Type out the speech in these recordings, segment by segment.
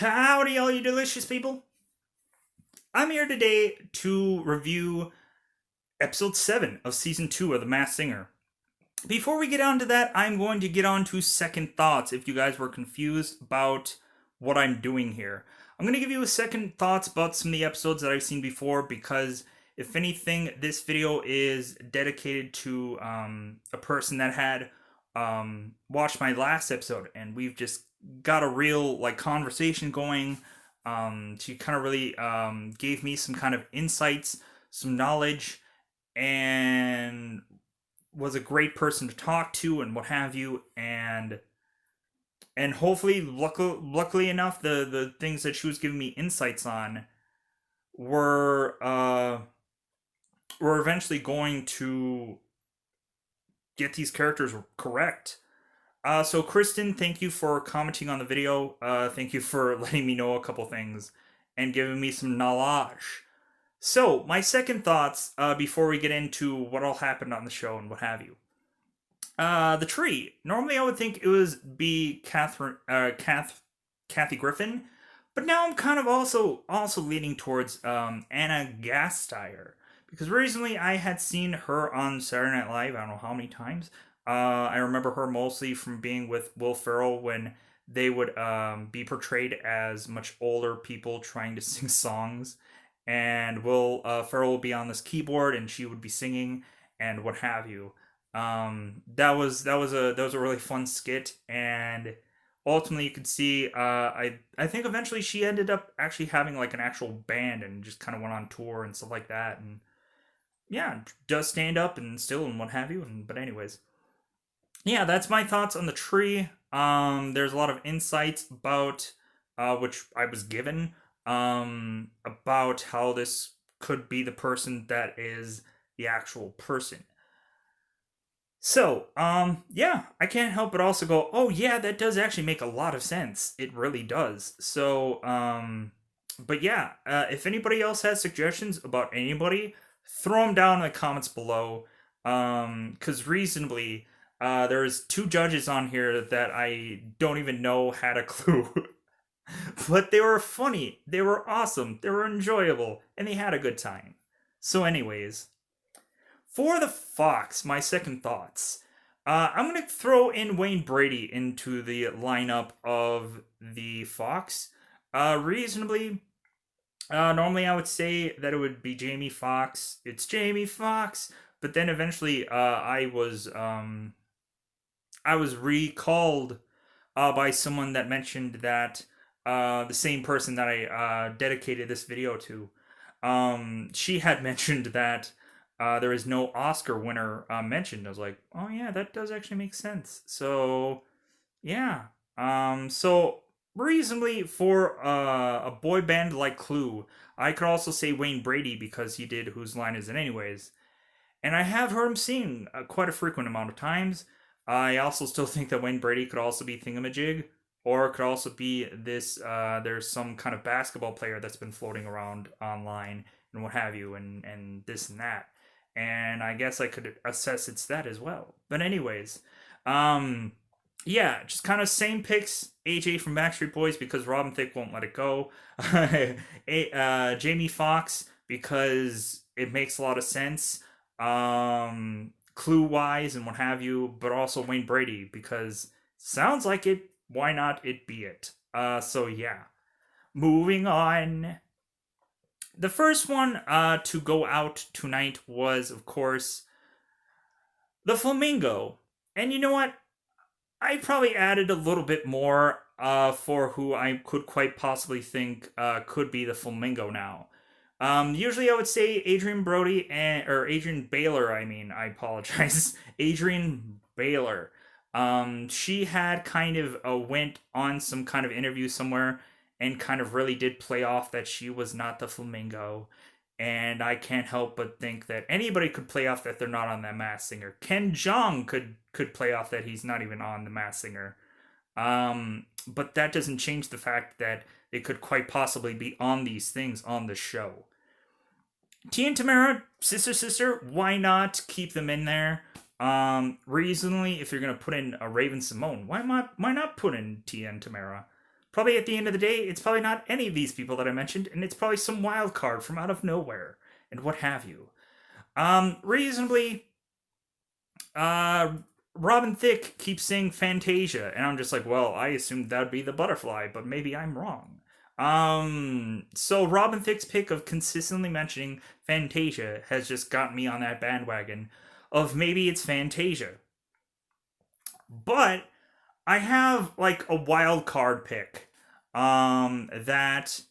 Howdy, all you delicious people. I'm here today to review episode 7 of season 2 of The Masked Singer. Before we get on to that, I'm going to get on to second thoughts if you guys were confused about what I'm doing here. I'm going to give you a second thoughts about some of the episodes that I've seen before because, if anything, this video is dedicated to a person that had watched my last episode, and we've just got a real conversation going. She kind of really gave me some kind of insights, some knowledge, and was a great person to talk to and what have you. And hopefully, luckily enough, the things that she was giving me insights on were eventually going to get these characters correct. So Kristen, thank you for commenting on the video. Thank you for letting me know a couple things and giving me some knowledge. So my second thoughts before we get into what all happened on the show and what have you. The tree. Normally I would think it would be Kathy Griffin, but now I'm kind of also leaning towards Anna Gasteyer because recently I had seen her on Saturday Night Live. I don't know how many times. I remember her mostly from being with Will Ferrell when they would be portrayed as much older people trying to sing songs, and Will Ferrell would be on this keyboard and she would be singing and what have you. That was a really fun skit, and ultimately you could see I think eventually she ended up actually having like an actual band and just kind of went on tour and stuff like that, and yeah, does stand up and still and what have you. And but anyways, yeah, that's my thoughts on the tree. There's a lot of insights about which I was given about how this could be the person that is the actual person. So, yeah, I can't help but also go, oh yeah, that does actually make a lot of sense. It really does. So, but yeah, if anybody else has suggestions about anybody, throw them down in the comments below. Because reasonably, there's two judges on here that I don't even know had a clue. But they were funny, they were awesome, they were enjoyable, and they had a good time. So, anyways, for the Fox, my second thoughts. I'm going to throw in Wayne Brady into the lineup of the Fox. Reasonably, normally I would say that it would be Jamie Foxx. It's Jamie Foxx. But then eventually, I was recalled by someone that mentioned that the same person that I dedicated this video to. She had mentioned that there is no Oscar winner mentioned. I was like, oh yeah, that does actually make sense. So yeah, so reasonably for a boy band like Clue, I could also say Wayne Brady because he did Whose Line Is It Anyways, and I have heard him sing quite a frequent amount of times. I also still think that Wayne Brady could also be Thingamajig, or it could also be this. There's some kind of basketball player that's been floating around online and what have you, and this and that. And I guess I could assess it's that as well. But anyways, yeah, just kind of same picks. AJ from Backstreet Boys because Robin Thicke won't let it go. Jamie Foxx because it makes a lot of sense. Clue wise and what have you, but also Wayne Brady because sounds like it. Why not it be it? So yeah. Moving on. The first one to go out tonight was, of course, the Flamingo. And you know what? I probably added a little bit more for who I could quite possibly think could be the Flamingo now. Usually I would say Adrian Brody or Adrian Baylor. I mean, I apologize, Adrian Baylor. She had kind of went on some kind of interview somewhere and kind of really did play off that she was not the Flamingo. And I can't help but think that anybody could play off that they're not on that Masked Singer. Ken Jeong could play off that he's not even on the Masked Singer. But that doesn't change the fact that they could quite possibly be on these things on the show. Tia and Tamara, sister, why not keep them in there? Reasonably, if you're gonna put in a Raven Simone, why not put in Tia and Tamara? probably at the end of the day, it's probably not any of these people that I mentioned, and it's probably some wild card from out of nowhere, and what have you. Reasonably, uh, Robin Thicke keeps saying Fantasia, and I'm just like, well, I assumed that would be the butterfly, but maybe I'm wrong. So Robin Thicke's pick of consistently mentioning Fantasia has just got me on that bandwagon of maybe it's Fantasia. But I have like a wild card pick that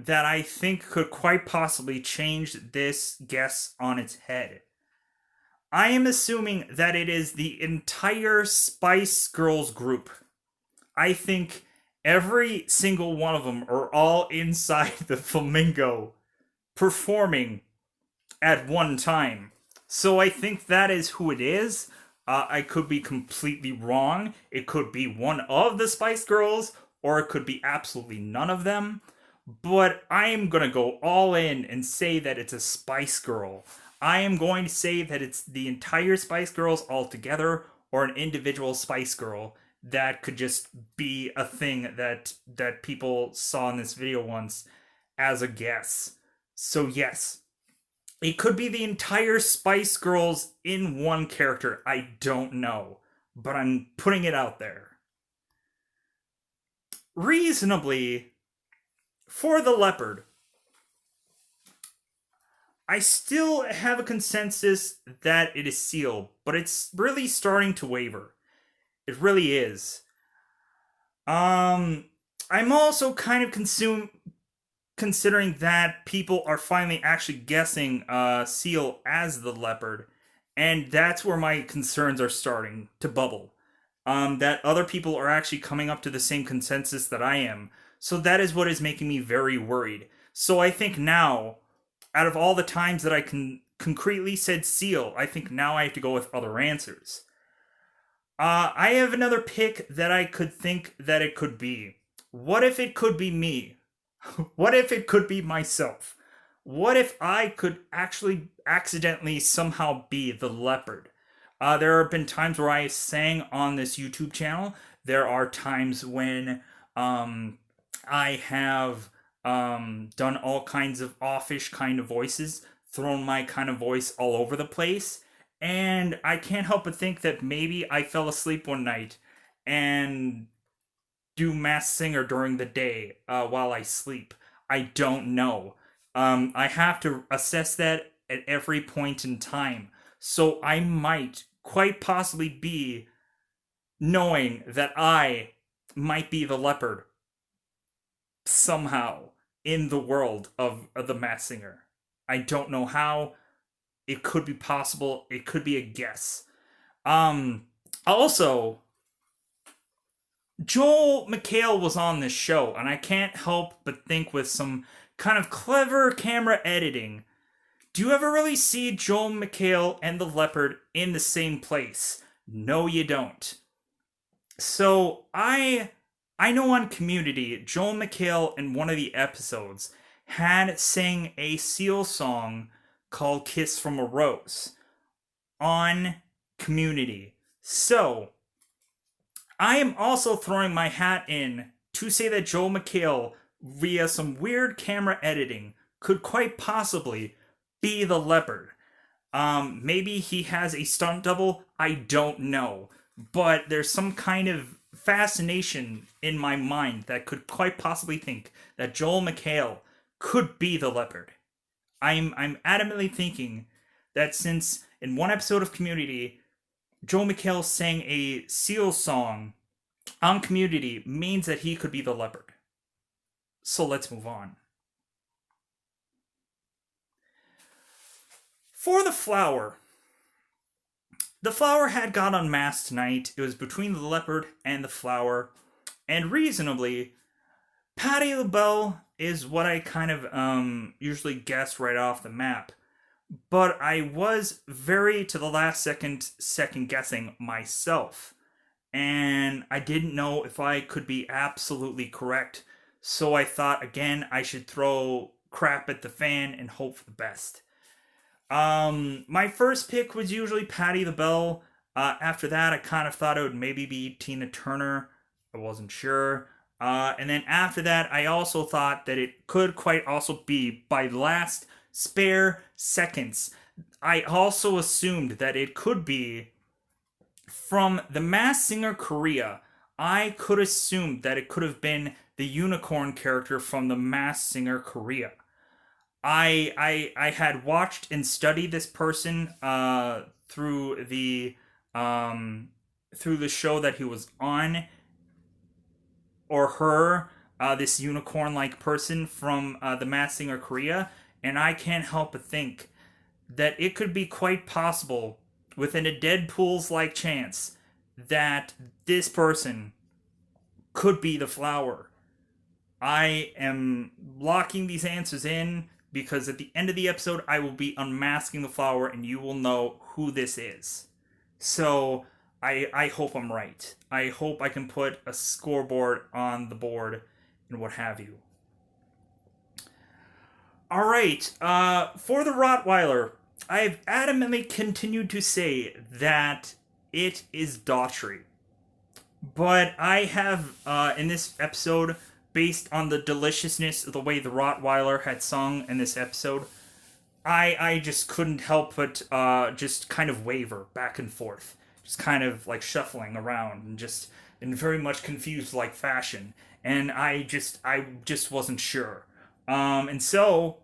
I think could quite possibly change this guess on its head. I am assuming that it is the entire Spice Girls group. I think every single one of them are all inside the flamingo performing at one time. So I think that is who it is. I could be completely wrong. It could be one of the Spice Girls, or it could be absolutely none of them. But I am going to go all in and say that it's a Spice Girl. I am going to say that it's the entire Spice Girls all together, or an individual Spice Girl that could just be a thing that people saw in this video once as a guess. So yes, it could be the entire Spice Girls in one character. I don't know, but I'm putting it out there. Reasonably, for the leopard, I still have a consensus that it is Seal, but it's really starting to waver. It really is. I'm also kind of considering that people are finally actually guessing Seal as the leopard, and that's where my concerns are starting to bubble. That other people are actually coming up to the same consensus that I am. So that is what is making me very worried. So I think now, out of all the times that I can concretely said Seal, I think now I have to go with other answers. I have another pick that I could think that it could be. What if it could be me? What if it could be myself? What if I could actually accidentally somehow be the leopard? There have been times where I sang on this YouTube channel. There are times when I have done all kinds of offish kind of voices, thrown my kind of voice all over the place. And I can't help but think that maybe I fell asleep one night and do Masked Singer during the day while I sleep. I don't know. I have to assess that at every point in time. So I might quite possibly be knowing that I might be the leopard somehow in the world of the Masked Singer. I don't know how. It could be possible. It could be a guess. Also, Joel McHale was on this show, and I can't help but think with some kind of clever camera editing. Do you ever really see Joel McHale and the leopard in the same place? No, you don't. So I know on Community, Joel McHale in one of the episodes had sang a Seal song called Kiss from a Rose on Community. So I am also throwing my hat in to say that Joel McHale, via some weird camera editing, could quite possibly be the leopard. Maybe he has a stunt double. I don't know. But there's some kind of fascination in my mind that could quite possibly think that Joel McHale could be the leopard. I'm adamantly thinking that since in one episode of Community, Joel McHale sang a Seal song on Community means that he could be the leopard. So let's move on. For the flower had got unmasked tonight. It was between the leopard and the flower, and reasonably, Patti LaBelle is what I kind of usually guess right off the map. But I was very to the last second guessing myself. And I didn't know if I could be absolutely correct. So I thought again I should throw crap at the fan and hope for the best. My first pick was usually Patti LaBelle. After that I kind of thought it would maybe be Tina Turner. I wasn't sure. And then after that, I also thought that it could quite also be by last spare seconds. I also assumed that it could be from the Masked Singer Korea. I could assume that it could have been the unicorn character from the Masked Singer Korea. I had watched and studied this person um through the show that he was on, or her, this unicorn like person from the Masked Singer Korea, and I can't help but think that it could be quite possible within a Deadpool's like chance that this person could be the flower. I am locking these answers in because at the end of the episode, I will be unmasking the flower and you will know who this is. So I hope I'm right. I hope I can put a scoreboard on the board and what have you. All right. For the Rottweiler, I've adamantly continued to say that it is Daughtry. But I have, in this episode, based on the deliciousness of the way the Rottweiler had sung in this episode, I just couldn't help but just kind of waver back and forth. Just kind of like shuffling around and just in very much confused like fashion. And I just wasn't sure. And so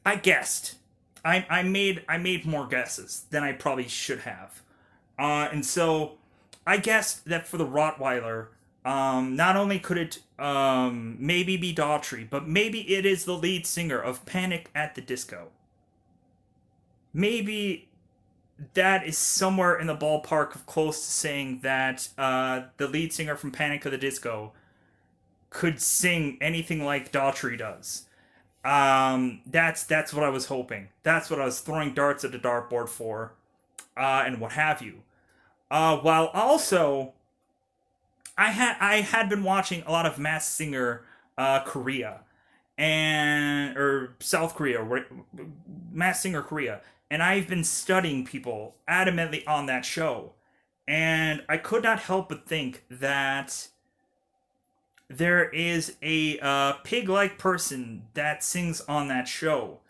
I guessed. I made more guesses than I probably should have. And so I guessed that for the Rottweiler, not only could it maybe be Daughtry, but maybe it is the lead singer of Panic at the Disco. Maybe that is somewhere in the ballpark of close to saying that the lead singer from Panic at the Disco could sing anything like Daughtry does. That's what I was hoping. That's what I was throwing darts at the dartboard for, and what have you. While also I had been watching a lot of Masked Singer Korea and or South Korea, Masked Singer Korea, and I've been studying people adamantly on that show, and I could not help but think that there is a pig-like person that sings on that show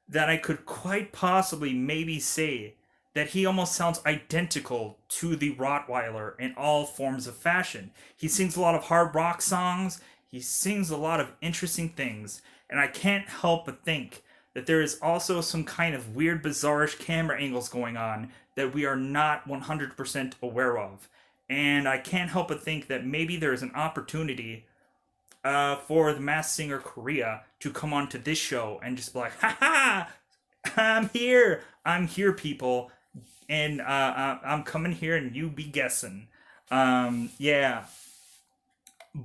that I could quite possibly maybe say that he almost sounds identical to the Rottweiler in all forms of fashion. He sings a lot of hard rock songs, he sings a lot of interesting things, and I can't help but think that there is also some kind of weird, bizarrish camera angles going on that we are not 100% aware of. And I can't help but think that maybe there is an opportunity for the Masked Singer Korea to come onto this show and just be like, ha ha, I'm here, people, and I'm coming here, and you be guessing. Yeah.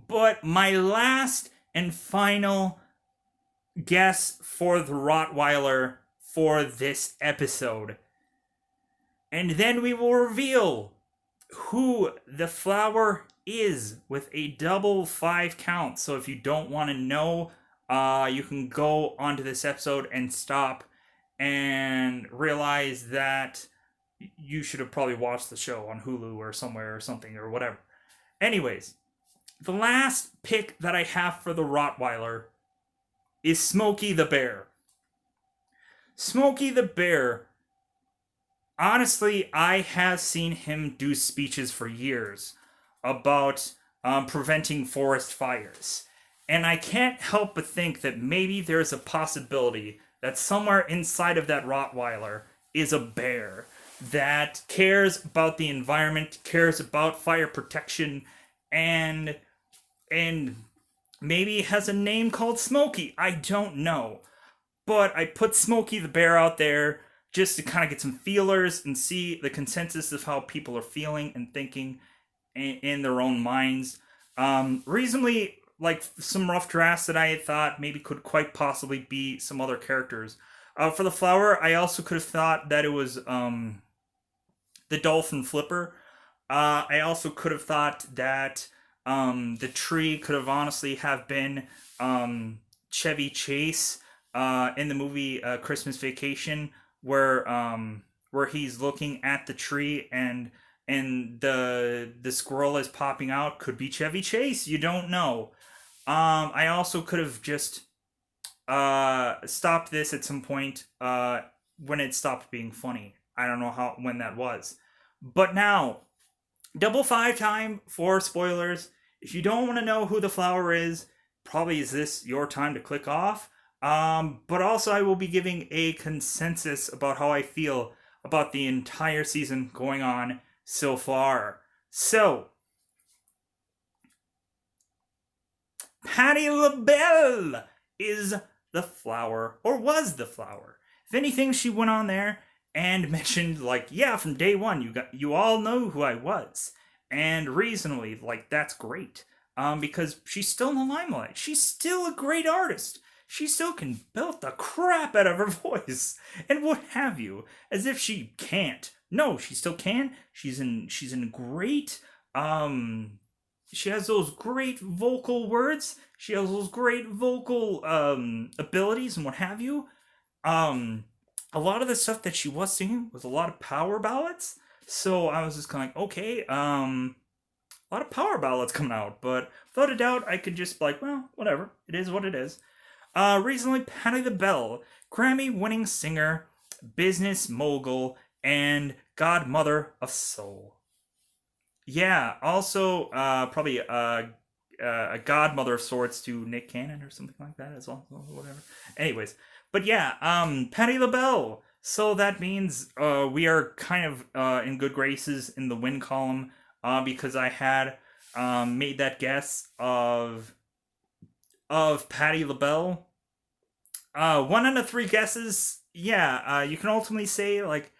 But my last and final guess for the Rottweiler for this episode, and then we will reveal who the flower is with a double 5 count. So if you don't want to know, you can go onto this episode and stop and realize that you should have probably watched the show on Hulu or somewhere or something or whatever. Anyways, the last pick that I have for the Rottweiler is Smokey the Bear. Smokey the Bear, honestly, I have seen him do speeches for years about preventing forest fires. And I can't help but think that maybe there's a possibility that somewhere inside of that Rottweiler is a bear that cares about the environment, cares about fire protection, and and maybe has a name called Smokey. I don't know. But I put Smokey the Bear out there just to kind of get some feelers and see the consensus of how people are feeling and thinking in their own minds. Reasonably, like some rough drafts that I had thought maybe could quite possibly be some other characters. For the flower, I also could have thought that it was the dolphin flipper. I also could have thought that the tree could have honestly have been Chevy Chase in the movie Christmas Vacation, where he's looking at the tree and the squirrel is popping out. Could be Chevy Chase. You don't know. I also could have just stopped this at some point when it stopped being funny. I don't know how when that was, but now double five time for spoilers. If you don't want to know who the flower is, probably is this your time to click off. But also, I will be giving a consensus about how I feel about the entire season going on so far. So, Patti LaBelle is the flower, or was the flower. If anything, she went on there and mentioned, like, yeah, from day one, you all know who I was, and reasonably, like, that's great. Because she's still in the limelight. She's still a great artist. She still can belt the crap out of her voice and what have you, as if she can't. No, she still can. She's in great she has those great vocal words. She has those great vocal abilities and what have you. Um, a lot of the stuff that she was singing was a lot of power ballads. So I was just kind of like, okay, a lot of power ballads coming out, but without a doubt, I could just be like, well, whatever. It is what it is. Recently, Patti LaBelle, Grammy-winning singer, business mogul, and godmother of soul. Yeah, also probably a godmother of sorts to Nick Cannon or something like that as well, whatever. Anyways, but yeah, Patti LaBelle. So that means we are kind of in good graces in the win column because I had made that guess of Patti LaBelle. One out of three guesses. Yeah, you can ultimately say like,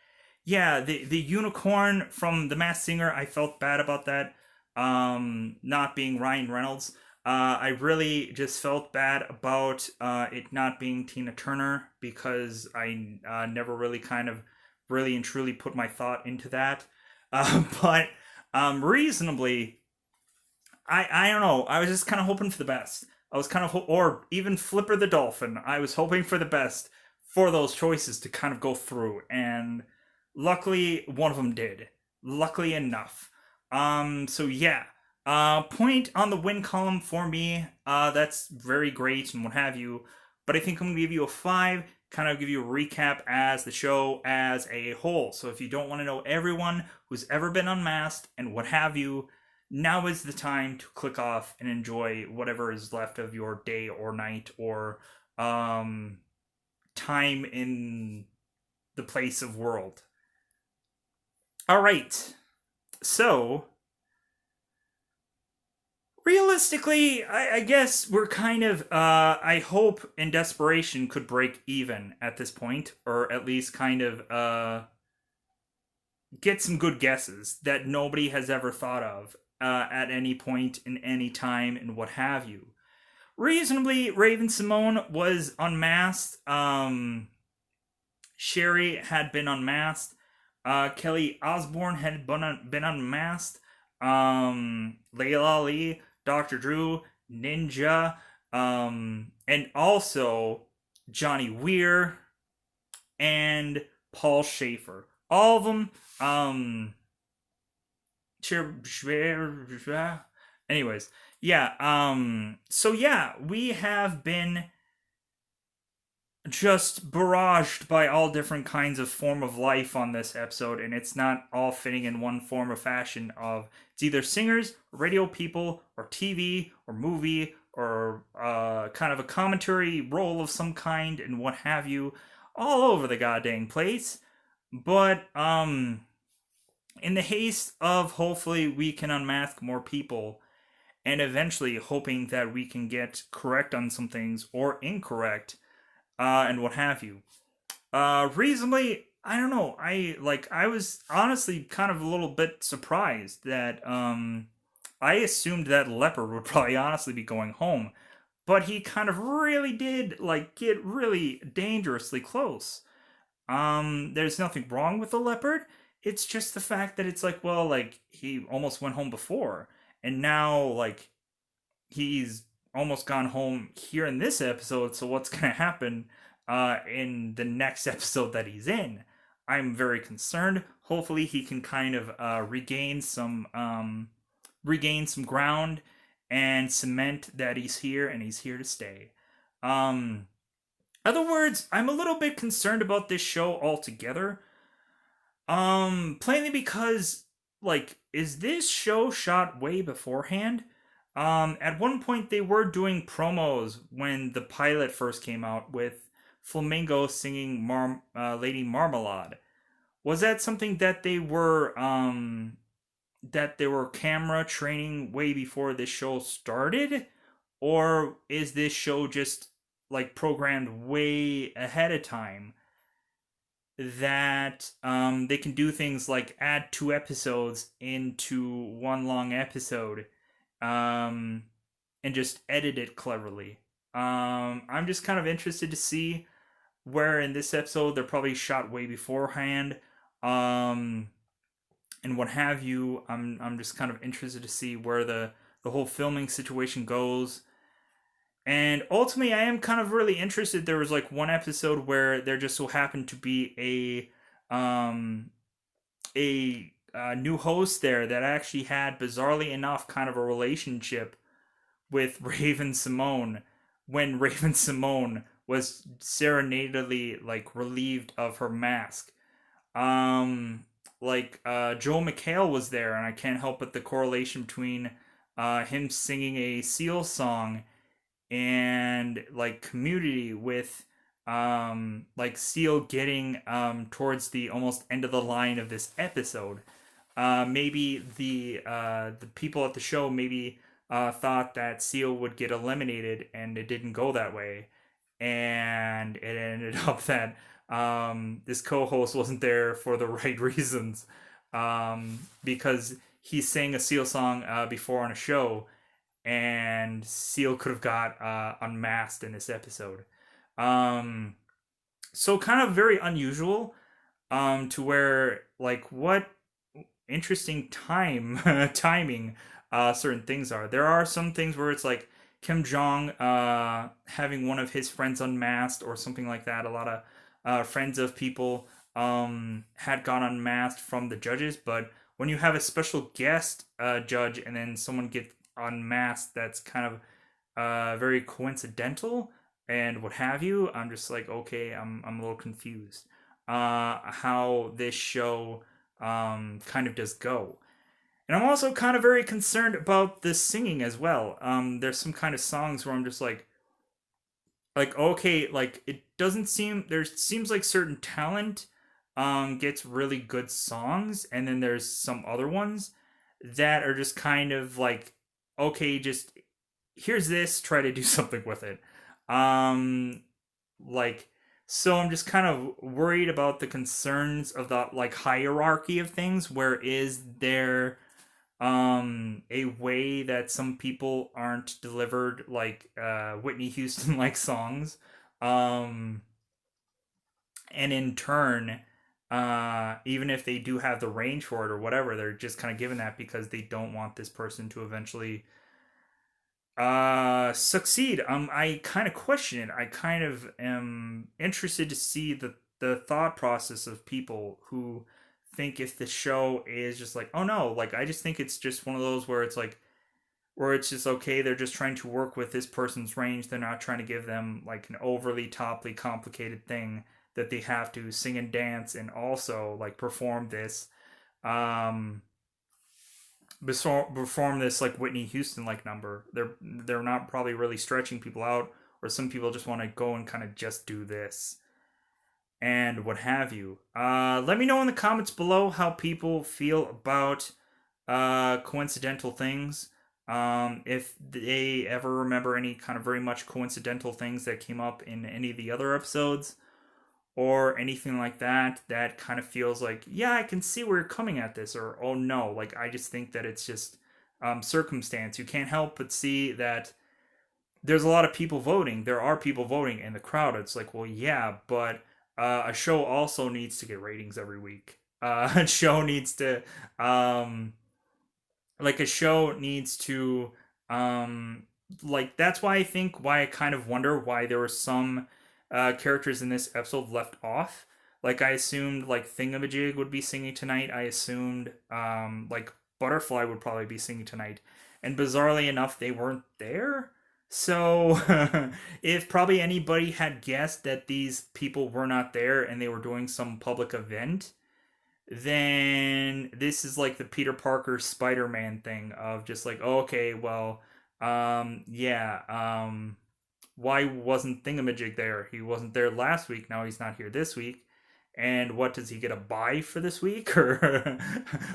yeah, the unicorn from The Masked Singer. I felt bad about that. Not being Ryan Reynolds. I really just felt bad about it not being Tina Turner because I never really kind of really and truly put my thought into that. But reasonably, I don't know. I was just kind of hoping for the best. I was kind of or even Flipper the Dolphin. I was hoping for the best for those choices to kind of go through, and luckily one of them did. Luckily enough. So yeah. Point on the win column for me. That's very great and what have you. But I think I'm gonna give you a 5. Kind of give you a recap as the show as a whole. So if you don't want to know everyone who's ever been unmasked and what have you, now is the time to click off and enjoy whatever is left of your day or night or time in the place of world. All right. So, realistically, I guess we're kind of, I hope in desperation could break even at this point, or at least kind of get some good guesses that nobody has ever thought of at any point in any time and what have you. Reasonably, Raven Simone was unmasked. Sherry had been unmasked. Kelly Osbourne had been unmasked. Layla Ali, Dr. Drew, Ninja, and also Johnny Weir and Paul Schaefer. All of them. Anyways, yeah. So yeah, we have been just barraged by all different kinds of form of life on this episode, and it's not all fitting in one form or fashion of it's either singers, radio people, or TV, or movie, or kind of a commentary role of some kind, and what have you, all over the goddamn place. But in the haste of hopefully we can unmask more people, and eventually hoping that we can get correct on some things or incorrect, and what have you. Reasonably, I don't know. I was honestly kind of a little bit surprised that I assumed that Leopard would probably honestly be going home, but he kind of really did like get really dangerously close. There's nothing wrong with the Leopard. It's just the fact that it's like, well, like he almost went home before, and now like he's almost gone home here in this episode. So what's gonna happen in the next episode that he's in? I'm very concerned. Hopefully, he can kind of regain some ground and cement that he's here and he's here to stay. Um, Other words, I'm a little bit concerned about this show altogether. Plainly because, like, is this show shot way beforehand? At one point they were doing promos when the pilot first came out with Flamingo singing Lady Marmalade. Was that something that they were camera training way before this show started, or is this show just like programmed way ahead of time that they can do things like add 2 episodes into one long episode, um, and just edit it cleverly? I'm just kind of interested to see where in this episode they're probably shot way beforehand, um, and what have you. I'm just kind of interested to see where the whole filming situation goes. And ultimately, I am kind of really interested. There was like one episode where there just so happened to be a new host there that actually had, bizarrely enough, kind of a relationship with Raven Simone, when Raven Simone was serenadedly like relieved of her mask. Um, Joel McHale was there, and I can't help but the correlation between him singing a Seal song and like Community with like Seal getting towards the almost end of the line of this episode. Maybe the people at the show maybe thought that Seal would get eliminated, and it didn't go that way, and it ended up that this co-host wasn't there for the right reasons, because he sang a Seal song before on a show, and Seal could have got unmasked in this episode. Um, so kind of very unusual, to where like what interesting timing certain things are. There are some things where it's like Kim Jong having one of his friends unmasked or something like that. A lot of friends of people had gone unmasked from the judges, but when you have a special guest judge and then someone gets unmasked, that's kind of very coincidental and what have you. I'm just like, okay, I'm a little confused how this show kind of does go. And I'm also kind of very concerned about the singing as well. There's some kind of songs where I'm just like okay, like it doesn't seem there seems like certain talent gets really good songs, and then there's some other ones that are just kind of like, okay, just here's this, try to do something with it. Um, like, so I'm just kind of worried about the concerns of the like hierarchy of things. Where is there a way that some people aren't delivered like Whitney Houston like songs, um and in turn, even if they do have the range for it or whatever, they're just kind of given that because they don't want this person to eventually succeed. I kind of question it. I kind of am interested to see the thought process of people who think if the show is just like, oh no, like I just think it's just one of those where it's like, where it's just okay, they're just trying to work with this person's range. They're not trying to give them like an overly toply complicated thing that they have to sing and dance and also like perform this um perform this like Whitney Houston like number. They're not probably really stretching people out, or some people just want to go and kind of just do this and what have you. Let me know in the comments below how people feel about coincidental things. If they ever remember any kind of very much coincidental things that came up in any of the other episodes, or anything like that, that kind of feels like, yeah, I can see where you're coming at this, or oh no, like I just think that it's just circumstance. You can't help but see that there's a lot of people voting. There are people voting in the crowd. It's like, well, yeah, but a show also needs to get ratings every week. A show needs to, like, a show needs to, um, like, that's why I think, why I kind of wonder why there were some characters in this episode left off. Like I assumed like Thingamajig would be singing tonight. I assumed like Butterfly would probably be singing tonight. And bizarrely enough, they weren't there. So if probably anybody had guessed that these people were not there and they were doing some public event, then this is like the Peter Parker Spider-Man thing of just like, oh, okay, well, yeah, why wasn't Thingamajig there? He wasn't there last week. Now he's not here this week. And what does he get a buy for this week? Or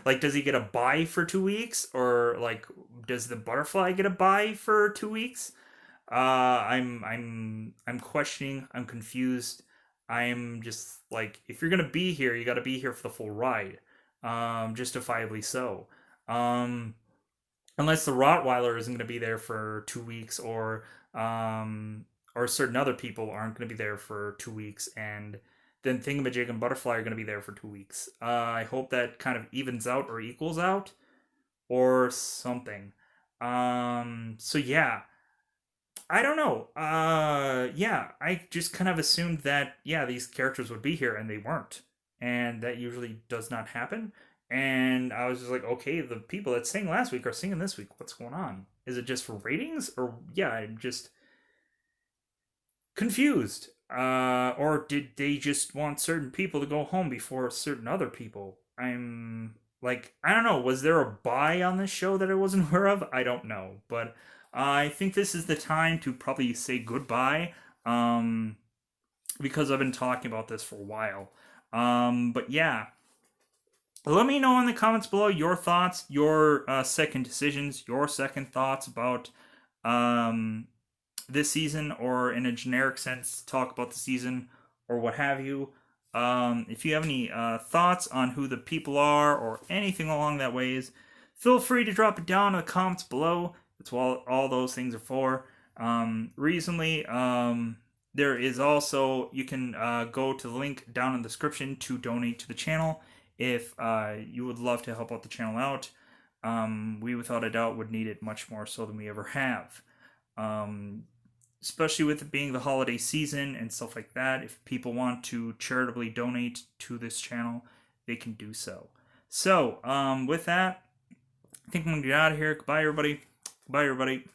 like, does he get a buy for 2 weeks? Or like, does the butterfly get a buy for 2 weeks? I'm questioning. I'm confused. I'm just like, if you're gonna be here, you got to be here for the full ride. Justifiably so. Um, Unless the Rottweiler isn't going to be there for 2 weeks, or certain other people aren't going to be there for 2 weeks, and then Thingamajig and Butterfly are going to be there for 2 weeks. I hope that kind of evens out or equals out, or something. So yeah, I don't know. Yeah, I just kind of assumed that yeah these characters would be here and they weren't, and that usually does not happen. And I was just like, okay, the people that sang last week are singing this week. What's going on? Is it just for ratings, or yeah, I'm just confused. Or did they just want certain people to go home before certain other people? I'm like, I don't know. Was there a buy on this show that I wasn't aware of? I don't know, but I think this is the time to probably say goodbye. Um, because I've been talking about this for a while. But yeah, let me know in the comments below your thoughts, your second decisions, your second thoughts about um, this season, or in a generic sense, talk about the season or what have you. If you have any thoughts on who the people are or anything along that ways, feel free to drop it down in the comments below. That's what all those things are for. Recently, there is also, you can go to the link down in the description to donate to the channel if you would love to help out the channel out. We without a doubt would need it much more so than we ever have. Especially with it being the holiday season and stuff like that. If people want to charitably donate to this channel, they can do so. So, with that, I think I'm gonna get out of here. Goodbye, everybody. Goodbye, everybody.